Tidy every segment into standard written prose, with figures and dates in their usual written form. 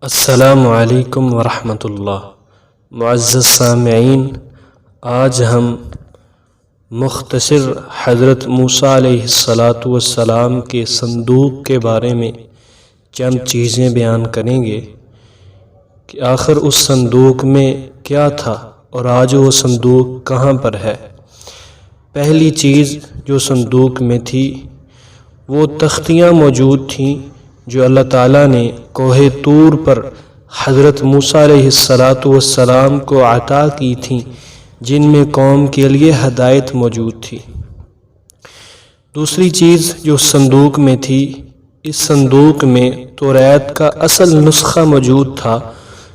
السلام علیکم ورحمۃ اللہ۔ معزز سامعین، آج ہم مختصر حضرت موسیٰ علیہ السلام کے صندوق کے بارے میں چند چیزیں بیان کریں گے کہ آخر اس صندوق میں کیا تھا اور آج وہ صندوق کہاں پر ہے۔ پہلی چیز جو صندوق میں تھی وہ تختیاں موجود تھیں جو اللہ تعالیٰ نے کوہ طور پر حضرت موسیٰ علیہ السلام کو عطا کی تھیں، جن میں قوم کے لیے ہدایت موجود تھی۔ دوسری چیز جو صندوق میں تھی، اس صندوق میں توریت کا اصل نسخہ موجود تھا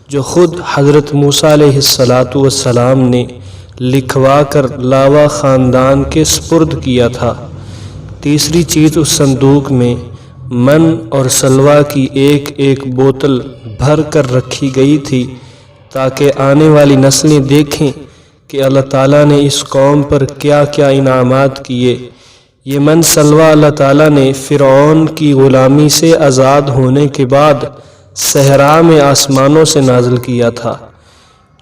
جو خود حضرت موسیٰ علیہ السلام نے لکھوا کر لاوا خاندان کے سپرد کیا تھا۔ تیسری چیز اس صندوق میں من اور سلویٰ کی ایک ایک بوتل بھر کر رکھی گئی تھی تاکہ آنے والی نسلیں دیکھیں کہ اللہ تعالیٰ نے اس قوم پر کیا کیا انعامات کیے۔ یہ من سلویٰ اللہ تعالیٰ نے فرعون کی غلامی سے آزاد ہونے کے بعد صحرا میں آسمانوں سے نازل کیا تھا۔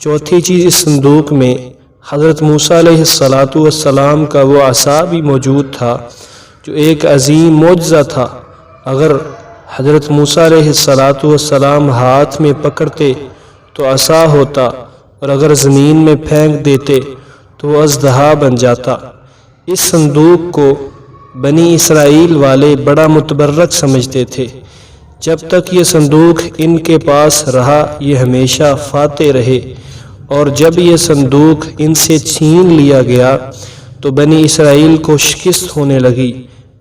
چوتھی چیز اس صندوق میں حضرت موسیٰ علیہ السلام کا وہ عصا بھی موجود تھا جو ایک عظیم معجزہ تھا۔ اگر حضرت موسیٰ علیہ السلام ہاتھ میں پکڑتے تو عصا ہوتا اور اگر زمین میں پھینک دیتے تو وہ اژدہا بن جاتا۔ اس صندوق کو بنی اسرائیل والے بڑا متبرک سمجھتے تھے۔ جب تک یہ صندوق ان کے پاس رہا یہ ہمیشہ فاتح رہے، اور جب یہ صندوق ان سے چھین لیا گیا تو بنی اسرائیل کو شکست ہونے لگی۔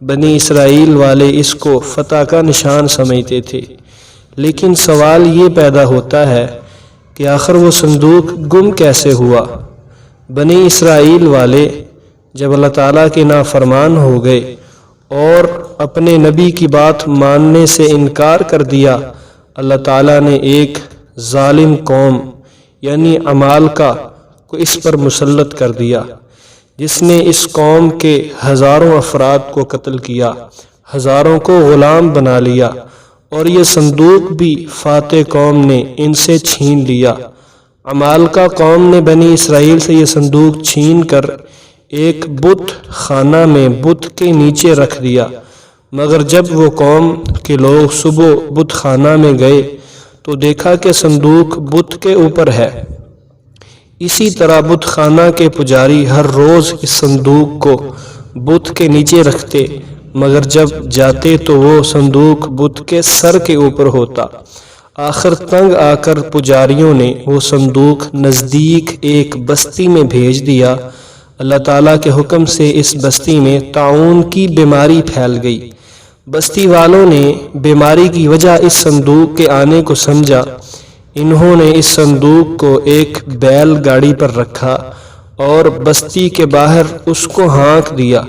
بنی اسرائیل والے اس کو فتح کا نشان سمجھتے تھے، لیکن سوال یہ پیدا ہوتا ہے کہ آخر وہ صندوق گم کیسے ہوا؟ بنی اسرائیل والے جب اللہ تعالیٰ کے نافرمان ہو گئے اور اپنے نبی کی بات ماننے سے انکار کر دیا، اللہ تعالیٰ نے ایک ظالم قوم یعنی عمالقہ کو اس پر مسلط کر دیا، جس نے اس قوم کے ہزاروں افراد کو قتل کیا، ہزاروں کو غلام بنا لیا، اور یہ صندوق بھی فاتح قوم نے ان سے چھین لیا۔ عمالقہ قوم نے بنی اسرائیل سے یہ صندوق چھین کر ایک بت خانہ میں بت کے نیچے رکھ دیا، مگر جب وہ قوم کے لوگ صبح بت خانہ میں گئے تو دیکھا کہ صندوق بت کے اوپر ہے۔ اسی طرح بت خانہ کے پجاری ہر روز اس صندوق کو بت کے نیچے رکھتے، مگر جب جاتے تو وہ صندوق بت کے سر کے اوپر ہوتا۔ آخر تنگ آ کر پجاریوں نے وہ صندوق نزدیک ایک بستی میں بھیج دیا۔ اللہ تعالیٰ کے حکم سے اس بستی میں طاعون کی بیماری پھیل گئی۔ بستی والوں نے بیماری کی وجہ اس صندوق کے آنے کو سمجھا۔ انہوں نے اس صندوق کو ایک بیل گاڑی پر رکھا اور بستی کے باہر اس کو ہانک دیا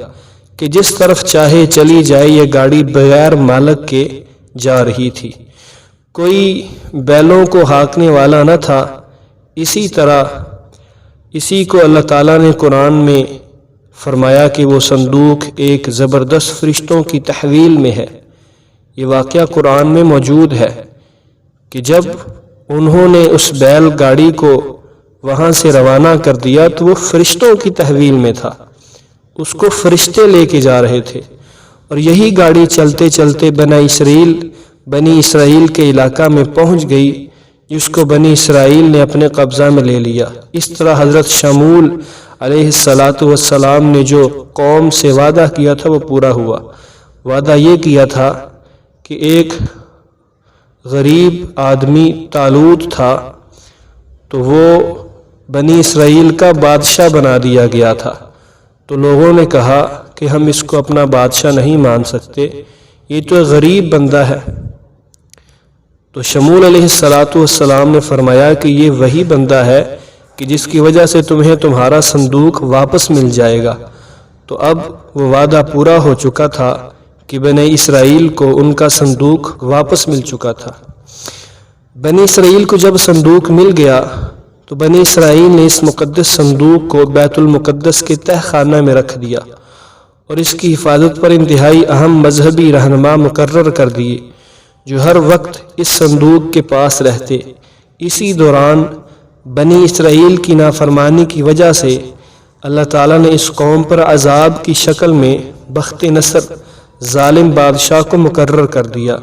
کہ جس طرف چاہے چلی جائے۔ یہ گاڑی بغیر مالک کے جا رہی تھی، کوئی بیلوں کو ہانکنے والا نہ تھا۔ اسی کو اللہ تعالیٰ نے قرآن میں فرمایا کہ وہ صندوق ایک زبردست فرشتوں کی تحویل میں ہے۔ یہ واقعہ قرآن میں موجود ہے کہ جب انہوں نے اس بیل گاڑی کو وہاں سے روانہ کر دیا تو وہ فرشتوں کی تحویل میں تھا، اس کو فرشتے لے کے جا رہے تھے، اور یہی گاڑی چلتے چلتے بنی اسرائیل کے علاقہ میں پہنچ گئی، جس کو بنی اسرائیل نے اپنے قبضہ میں لے لیا۔ اس طرح حضرت شمول علیہ السلام نے جو قوم سے وعدہ کیا تھا وہ پورا ہوا۔ وعدہ یہ کیا تھا کہ ایک غریب آدمی طالوت تھا تو وہ بنی اسرائیل کا بادشاہ بنا دیا گیا تھا، تو لوگوں نے کہا کہ ہم اس کو اپنا بادشاہ نہیں مان سکتے، یہ تو غریب بندہ ہے۔ تو شمول علیہ السلام نے فرمایا کہ یہ وہی بندہ ہے کہ جس کی وجہ سے تمہیں تمہارا صندوق واپس مل جائے گا۔ تو اب وہ وعدہ پورا ہو چکا تھا کہ بنی اسرائیل کو ان کا صندوق واپس مل چکا تھا۔ بنی اسرائیل کو جب صندوق مل گیا تو بنی اسرائیل نے اس مقدس صندوق کو بیت المقدس کے تہ خانہ میں رکھ دیا اور اس کی حفاظت پر انتہائی اہم مذہبی رہنما مقرر کر دیے جو ہر وقت اس صندوق کے پاس رہتے۔ اسی دوران بنی اسرائیل کی نافرمانی کی وجہ سے اللہ تعالیٰ نے اس قوم پر عذاب کی شکل میں بخت نصر ظالم بادشاہ کو مقرر کر دیا،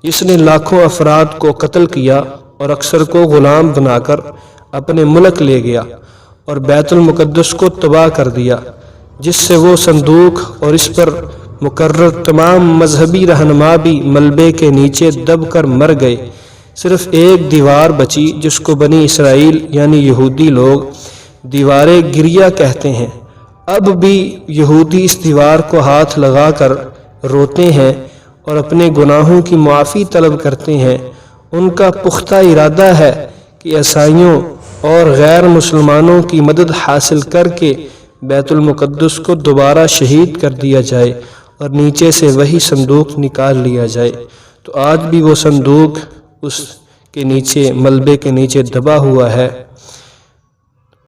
جس نے لاکھوں افراد کو قتل کیا اور اکثر کو غلام بنا کر اپنے ملک لے گیا اور بیت المقدس کو تباہ کر دیا، جس سے وہ صندوق اور اس پر مقرر تمام مذہبی رہنما بھی ملبے کے نیچے دب کر مر گئے۔ صرف ایک دیوار بچی جس کو بنی اسرائیل یعنی یہودی لوگ دیوار گریہ کہتے ہیں۔ اب بھی یہودی اس دیوار کو ہاتھ لگا کر روتے ہیں اور اپنے گناہوں کی معافی طلب کرتے ہیں۔ ان کا پختہ ارادہ ہے کہ عیسائیوں اور غیر مسلمانوں کی مدد حاصل کر کے بیت المقدس کو دوبارہ شہید کر دیا جائے اور نیچے سے وہی صندوق نکال لیا جائے۔ تو آج بھی وہ صندوق اس کے نیچے ملبے کے نیچے دبا ہوا ہے۔